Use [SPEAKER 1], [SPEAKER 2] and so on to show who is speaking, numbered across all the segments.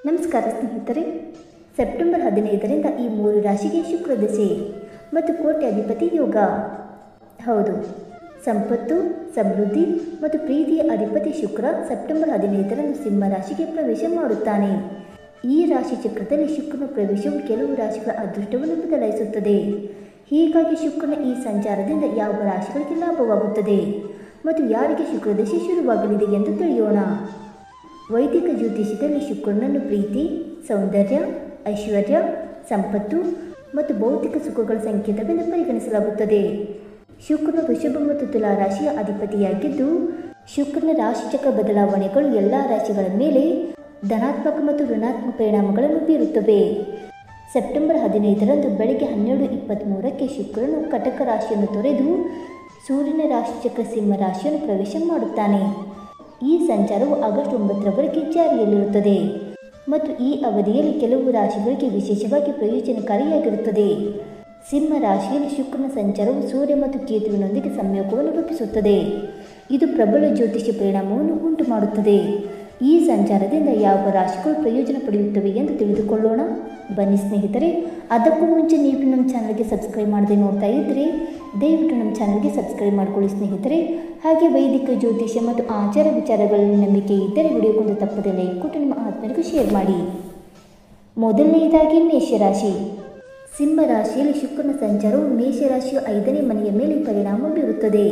[SPEAKER 1] ನಮಸ್ಕಾರ ಸ್ನೇಹಿತರೆ, ಸೆಪ್ಟೆಂಬರ್ 15ರಿಂದ ಈ 3 ರಾಶಿಗೆ ಶುಕ್ರ ದಶೆ ಮತ್ತು ಕೋಟ್ಯಾಧಿಪತಿ ಯೋಗ. ಹೌದು, ಸಂಪತ್ತು, ಸಮೃದ್ಧಿ ಮತ್ತು ಪ್ರೀತಿಯ ಅಧಿಪತಿ ಶುಕ್ರ ಸೆಪ್ಟೆಂಬರ್ 15ರಂದು ಸಿಂಹ ರಾಶಿಗೆ ಪ್ರವೇಶ ಮಾಡುತ್ತಾನೆ. ಈ ರಾಶಿ ಚಕ್ರದಲ್ಲಿ ಶುಕ್ರನ ಪ್ರವೇಶವು ಕೆಲವು ರಾಶಿಗಳ ಅದೃಷ್ಟವನ್ನು ಬದಲಾಯಿಸುತ್ತದೆ. ಹೀಗಾಗಿ ಶುಕ್ರನ ಈ ಸಂಚಾರದಿಂದ ಯಾವ ರಾಶಿಗಳಿಗೆ ಲಾಭವಾಗುತ್ತದೆ ಮತ್ತು ಯಾರಿಗೆ ಶುಕ್ರ ದಶೆ ಶುರುವಾಗಲಿದೆ ಎಂದು ತಿಳಿಯೋಣ. ವೈದಿಕ ಜ್ಯೋತಿಷ್ಯದಲ್ಲಿ ಶುಕ್ರನನ್ನು ಪ್ರೀತಿ, ಸೌಂದರ್ಯ, ಐಶ್ವರ್ಯ, ಸಂಪತ್ತು ಮತ್ತು ಭೌತಿಕ ಸುಖಗಳ ಸಂಕೇತವೆಂದು ಪರಿಗಣಿಸಲಾಗುತ್ತದೆ. ಶುಕ್ರನ ವೃಷಭ ಮತ್ತು ತುಲಾ ರಾಶಿಯ ಅಧಿಪತಿಯಾಗಿದ್ದು, ಶುಕ್ರನ ರಾಶಿಚಕ್ರ ಬದಲಾವಣೆಗಳು ಎಲ್ಲ ರಾಶಿಗಳ ಮೇಲೆ ಧನಾತ್ಮಕ ಮತ್ತು ಋಣಾತ್ಮಕ ಪರಿಣಾಮಗಳನ್ನು ಬೀರುತ್ತವೆ. ಸೆಪ್ಟೆಂಬರ್ 15ರಂದು ಬೆಳಗ್ಗೆ 12:23ಕ್ಕೆ ಶುಕ್ರನು ಕಟಕ ರಾಶಿಯನ್ನು ತೊರೆದು ಸೂರ್ಯನ ರಾಶಿಚಕ್ರ ಸಿಂಹ ರಾಶಿಯನ್ನು ಪ್ರವೇಶ ಮಾಡುತ್ತಾನೆ. ಈ ಸಂಚಾರವು ಆಗಸ್ಟ್ 9ರವರೆಗೆ ಜಾರಿಯಲ್ಲಿರುತ್ತದೆ ಮತ್ತು ಈ ಅವಧಿಯಲ್ಲಿ ಕೆಲವು ರಾಶಿಗಳಿಗೆ ವಿಶೇಷವಾಗಿ ಪ್ರಯೋಜನಕಾರಿಯಾಗಿರುತ್ತದೆ. ಸಿಂಹ ರಾಶಿಯಲ್ಲಿ ಶುಕ್ರನ ಸಂಚಾರವು ಸೂರ್ಯ ಮತ್ತು ಕೇತುವಿನೊಂದಿಗೆ ಸಂಯೋಗವನ್ನು ರೂಪಿಸುತ್ತದೆ. ಇದು ಪ್ರಬಲ ಜ್ಯೋತಿಷ್ಯ ಪರಿಣಾಮವನ್ನು ಉಂಟು ಮಾಡುತ್ತದೆ. ಈ ಸಂಚಾರದಿಂದ ಯಾವ ರಾಶಿಗಳು ಪ್ರಯೋಜನ ಪಡೆಯುತ್ತವೆ ಎಂದು ತಿಳಿದುಕೊಳ್ಳೋಣ. ಬನ್ನಿ ಸ್ನೇಹಿತರೆ, ಅದಕ್ಕೂ ಮುಂಚೆ ನೀವು ನಮ್ಮ ಚಾನಲ್ಗೆ ಸಬ್ಸ್ಕ್ರೈಬ್ ಮಾಡದೆ ನೋಡ್ತಾ ಇದ್ದರೆ ದಯವಿಟ್ಟು ನಮ್ಮ ಚಾನಲ್ಗೆ ಸಬ್ಸ್ಕ್ರೈಬ್ ಮಾಡಿಕೊಳ್ಳಿ ಸ್ನೇಹಿತರೆ. ಹಾಗೆ ವೈದಿಕ ಜ್ಯೋತಿಷ್ಯ ಮತ್ತು ಆಚಾರ ವಿಚಾರಗಳಲ್ಲಿ ನಂಬಿಕೆ ಇದ್ದರೆ ವಿಡಿಯೋಗೊಂದು ತಪ್ಪದೆ ಲೈಕ್ ಕೊಟ್ಟು ನಿಮ್ಮ ಆತ್ಮರಿಗೂ ಶೇರ್ ಮಾಡಿ. ಮೊದಲನೆಯದಾಗಿ ಮೇಷರಾಶಿ. ಸಿಂಹ ರಾಶಿಯಲ್ಲಿ ಶುಕ್ರನ ಸಂಚಾರವು ಮೇಷರಾಶಿಯ 5ನೇ ಮನೆಯ ಮೇಲೆ ಪರಿಣಾಮ ಬೀರುತ್ತದೆ.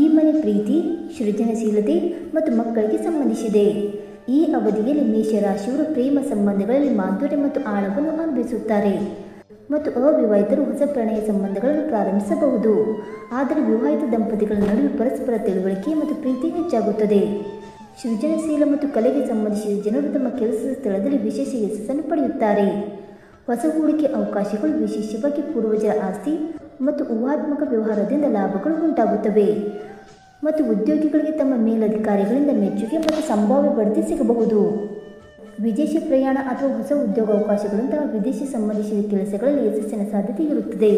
[SPEAKER 1] ಈ ಮನೆ ಪ್ರೀತಿ, ಸೃಜನಶೀಲತೆ ಮತ್ತು ಮಕ್ಕಳಿಗೆ ಸಂಬಂಧಿಸಿದೆ. ಈ ಅವಧಿಯಲ್ಲಿ ಮೇಷರಾಶಿಯವರು ಪ್ರೇಮ ಸಂಬಂಧಗಳಲ್ಲಿ ಮಾಧುರ್ಯ ಮತ್ತು ಆಳವನ್ನು ಅನುಭವಿಸುತ್ತಾರೆ ಮತ್ತು ಅವಿವಾಹಿತರು ಹೊಸ ಪ್ರಣಯ ಸಂಬಂಧಗಳನ್ನು ಪ್ರಾರಂಭಿಸಬಹುದು. ಆದರೆ ವಿವಾಹಿತ ದಂಪತಿಗಳ ನಡುವೆ ಪರಸ್ಪರ ತಿಳುವಳಿಕೆ ಮತ್ತು ಪ್ರೀತಿ ಹೆಚ್ಚಾಗುತ್ತದೆ. ಸೃಜನಶೀಲ ಮತ್ತು ಕಲೆಗೆ ಸಂಬಂಧಿಸಿದ ಜನರು ತಮ್ಮ ಕೆಲಸದ ಸ್ಥಳದಲ್ಲಿ ವಿಶೇಷ ಯಶಸ್ಸನ್ನು ಪಡೆಯುತ್ತಾರೆ. ಹೊಸ ಹೂಡಿಕೆ ಅವಕಾಶಗಳು, ವಿಶೇಷವಾಗಿ ಪೂರ್ವಜರ ಆಸ್ತಿ ಮತ್ತು ಊಹಾತ್ಮಕ ವ್ಯವಹಾರದಿಂದ ಲಾಭಗಳು ಉಂಟಾಗುತ್ತವೆ ಮತ್ತು ಉದ್ಯೋಗಿಗಳಿಗೆ ತಮ್ಮ ಮೇಲಧಿಕಾರಿಗಳಿಂದ ಮೆಚ್ಚುಗೆ ಮತ್ತು ಸಂಭಾವ್ಯ ಬಡ್ತಿ ಸಿಗಬಹುದು. ವಿದೇಶಿ ಪ್ರಯಾಣ ಅಥವಾ ಹೊಸ ಉದ್ಯೋಗಾವಕಾಶಗಳಂತಹ ವಿದೇಶಿ ಸಂಬಂಧಿಸಿದ ಕೆಲಸಗಳಲ್ಲಿ ಯಶಸ್ಸಿನ ಸಾಧ್ಯತೆ ಇರುತ್ತದೆ.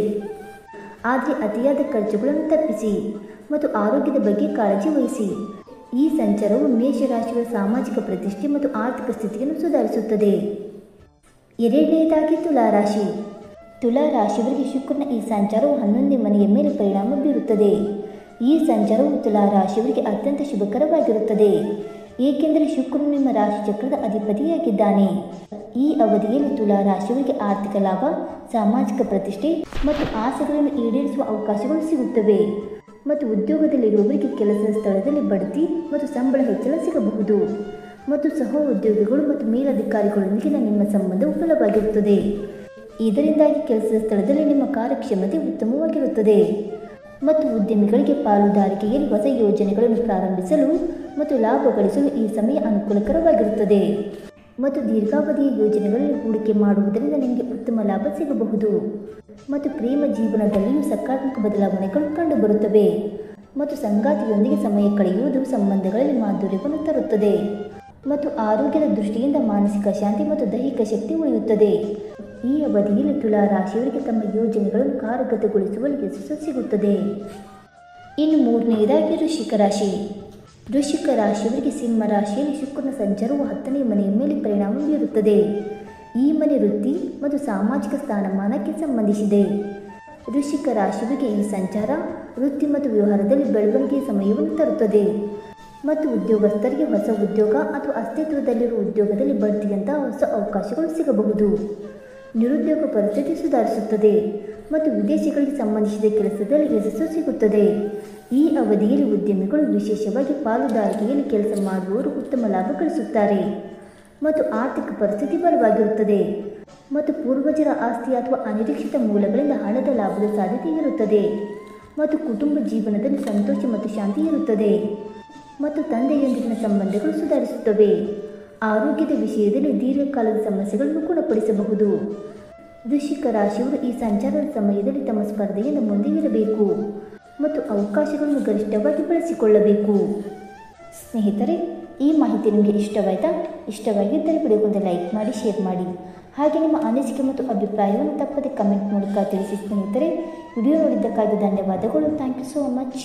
[SPEAKER 1] ಆದರೆ ಅತಿಯಾದ ಖರ್ಚುಗಳನ್ನು ತಪ್ಪಿಸಿ ಮತ್ತು ಆರೋಗ್ಯದ ಬಗ್ಗೆ ಕಾಳಜಿ ವಹಿಸಿ. ಈ ಸಂಚಾರವು ಮೇಷರಾಶಿಯ ಸಾಮಾಜಿಕ ಪ್ರತಿಷ್ಠೆ ಮತ್ತು ಆರ್ಥಿಕ ಸ್ಥಿತಿಯನ್ನು ಸುಧಾರಿಸುತ್ತದೆ. ಎರಡನೆಯದಾಗಿ ತುಲಾರಾಶಿ. ತುಲಾ ರಾಶಿಯವರಿಗೆ ಶುಕ್ರನ ಈ ಸಂಚಾರವು 11ನೇ ಮನೆಯ ಮೇಲೆ ಪರಿಣಾಮ ಬೀರುತ್ತದೆ. ಈ ಸಂಚಾರವು ತುಲಾ ರಾಶಿಯವರಿಗೆ ಅತ್ಯಂತ ಶುಭಕರವಾಗಿರುತ್ತದೆ, ಏಕೆಂದರೆ ಶುಕ್ರನು ನಿಮ್ಮ ರಾಶಿ ಚಕ್ರದ ಅಧಿಪತಿಯಾಗಿದ್ದಾನೆ. ಈ ಅವಧಿಯಲ್ಲಿ ತುಲಾ ರಾಶಿಯವರಿಗೆ ಆರ್ಥಿಕ ಲಾಭ, ಸಾಮಾಜಿಕ ಪ್ರತಿಷ್ಠೆ ಮತ್ತು ಆಸೆಗಳನ್ನು ಈಡೇರಿಸುವ ಅವಕಾಶಗಳು ಸಿಗುತ್ತವೆ ಮತ್ತು ಉದ್ಯೋಗದಲ್ಲಿರುವವರಿಗೆ ಕೆಲಸದ ಸ್ಥಳದಲ್ಲಿ ಬಡ್ತಿ ಮತ್ತು ಸಂಬಳ ಹೆಚ್ಚಳ ಸಿಗಬಹುದು ಮತ್ತು ಸಹ ಉದ್ಯೋಗಿಗಳು ಮತ್ತು ಮೇಲಧಿಕಾರಿಗಳೊಂದಿಗಿನ ನಿಮ್ಮ ಸಂಬಂಧವು ಬಲವಾಗಿರುತ್ತದೆ. ಇದರಿಂದಾಗಿ ಕೆಲಸದ ಸ್ಥಳದಲ್ಲಿ ನಿಮ್ಮ ಕಾರ್ಯಕ್ಷಮತೆ ಉತ್ತಮವಾಗಿರುತ್ತದೆ ಮತ್ತು ಉದ್ಯಮಿಗಳಿಗೆ ಪಾಲುದಾರಿಕೆಯಲ್ಲಿ ಹೊಸ ಯೋಜನೆಗಳನ್ನು ಪ್ರಾರಂಭಿಸಲು ಮತ್ತು ಲಾಭ ಗಳಿಸಲು ಈ ಸಮಯ ಅನುಕೂಲಕರವಾಗಿರುತ್ತದೆ ಮತ್ತು ದೀರ್ಘಾವಧಿಯ ಯೋಜನೆಗಳಲ್ಲಿ ಹೂಡಿಕೆ ಮಾಡುವುದರಿಂದ ನಿಮಗೆ ಉತ್ತಮ ಲಾಭ ಸಿಗಬಹುದು ಮತ್ತು ಪ್ರೇಮ ಜೀವನದಲ್ಲಿಯೂ ಸಕಾರಾತ್ಮಕ ಬದಲಾವಣೆಗಳು ಕಂಡುಬರುತ್ತವೆ ಮತ್ತು ಸಂಗಾತಿಯೊಂದಿಗೆ ಸಮಯ ಕಳೆಯುವುದು ಸಂಬಂಧಗಳಲ್ಲಿ ಮಾಧುರ್ಯವನ್ನು ತರುತ್ತದೆ ಮತ್ತು ಆರೋಗ್ಯದ ದೃಷ್ಟಿಯಿಂದ ಮಾನಸಿಕ ಶಾಂತಿ ಮತ್ತು ದೈಹಿಕ ಶಕ್ತಿ ಉಳಿಯುತ್ತದೆ. ಈ ಅವಧಿಯಲ್ಲಿ ತುಲಾ ರಾಶಿಯವರಿಗೆ ತಮ್ಮ ಯೋಜನೆಗಳನ್ನು ಕಾರ್ಯಗತಗೊಳಿಸುವಲ್ಲಿ ಯಶಸ್ಸು ಸಿಗುತ್ತದೆ. ಇನ್ನು ಮೂರನೆಯದಾಗಿ ವೃಶ್ಚಿಕ ರಾಶಿ. ವೃಶ್ಚಿಕ ರಾಶಿಯವರಿಗೆ ಸಿಂಹ ರಾಶಿಯಲ್ಲಿ ಶುಕ್ರನ ಸಂಚಾರವು 10ನೇ ಮನೆಯ ಮೇಲೆ ಪರಿಣಾಮ ಬೀರುತ್ತದೆ. ಈ ಮನೆ ವೃತ್ತಿ ಮತ್ತು ಸಾಮಾಜಿಕ ಸ್ಥಾನಮಾನಕ್ಕೆ ಸಂಬಂಧಿಸಿದೆ. ವೃಶ್ಚಿಕ ರಾಶಿಯವರಿಗೆ ಈ ಸಂಚಾರ ವೃತ್ತಿ ಮತ್ತು ವ್ಯವಹಾರದಲ್ಲಿ ಬೆಳವಣಿಗೆಯ ಸಮಯವನ್ನು ತರುತ್ತದೆ ಮತ್ತು ಉದ್ಯೋಗಸ್ಥರಿಗೆ ಹೊಸ ಉದ್ಯೋಗ ಅಥವಾ ಅಸ್ತಿತ್ವದಲ್ಲಿರುವ ಉದ್ಯೋಗದಲ್ಲಿ ಬಡ್ತಿಯಂತಹ ಹೊಸ ಅವಕಾಶಗಳು ಸಿಗಬಹುದು. ನಿರುದ್ಯೋಗ ಪರಿಸ್ಥಿತಿ ಸುಧಾರಿಸುತ್ತದೆ ಮತ್ತು ವಿದೇಶಿಗಳಿಗೆ ಸಂಬಂಧಿಸಿದ ಕೆಲಸದಲ್ಲಿ ಯಶಸ್ಸು ಸಿಗುತ್ತದೆ. ಈ ಅವಧಿಯಲ್ಲಿ ಉದ್ಯಮಿಗಳು, ವಿಶೇಷವಾಗಿ ಪಾಲುದಾರಿಕೆಯಲ್ಲಿ ಕೆಲಸ ಮಾಡುವವರು ಉತ್ತಮ ಲಾಭ ಗಳಿಸುತ್ತಾರೆ ಮತ್ತು ಆರ್ಥಿಕ ಪರಿಸ್ಥಿತಿ ಬಲವಾಗಿರುತ್ತದೆ ಮತ್ತು ಪೂರ್ವಜರ ಆಸ್ತಿ ಅಥವಾ ಅನಿರೀಕ್ಷಿತ ಮೂಲಗಳಿಂದ ಹಣದ ಲಾಭದ ಸಾಧ್ಯತೆ ಇರುತ್ತದೆ ಮತ್ತು ಕುಟುಂಬ ಜೀವನದಲ್ಲಿ ಸಂತೋಷ ಮತ್ತು ಶಾಂತಿ ಇರುತ್ತದೆ ಮತ್ತು ತಂದೆಯೊಂದಿಗಿನ ಸಂಬಂಧಗಳು ಸುಧಾರಿಸುತ್ತವೆ. ಆರೋಗ್ಯದ ವಿಷಯದಲ್ಲಿ ದೀರ್ಘಕಾಲದ ಸಮಸ್ಯೆಗಳನ್ನು ಗುಣಪಡಿಸಬಹುದು. ವೃಶ್ಚಿಕ ರಾಶಿಯವರು ಈ ಸಂಚಾರದ ಸಮಯದಲ್ಲಿ ತಮ್ಮ ಸ್ಪರ್ಧೆಯಿಂದ ಮುಂದೆ ಇರಬೇಕು ಮತ್ತು ಅವಕಾಶಗಳನ್ನು ಗರಿಷ್ಠವಾಗಿ ಬಳಸಿಕೊಳ್ಳಬೇಕು. ಸ್ನೇಹಿತರೆ, ಈ ಮಾಹಿತಿ ನಿಮಗೆ ಇಷ್ಟವಾಯಿತಾ? ಇಷ್ಟವಾಗಿದ್ದರೆ ವಿಡಿಯೋಗೊಂದು ಲೈಕ್ ಮಾಡಿ, ಶೇರ್ ಮಾಡಿ. ಹಾಗೆ ನಿಮ್ಮ ಅನಿಸಿಕೆ ಮತ್ತು ಅಭಿಪ್ರಾಯವನ್ನು ತಪ್ಪದೆ ಕಮೆಂಟ್ ಮೂಲಕ ತಿಳಿಸಿ ಸ್ನೇಹಿತರೆ. ವಿಡಿಯೋ ನೋಡಿದ್ದಕ್ಕಾಗಿ ಧನ್ಯವಾದಗಳು. Thank you so much.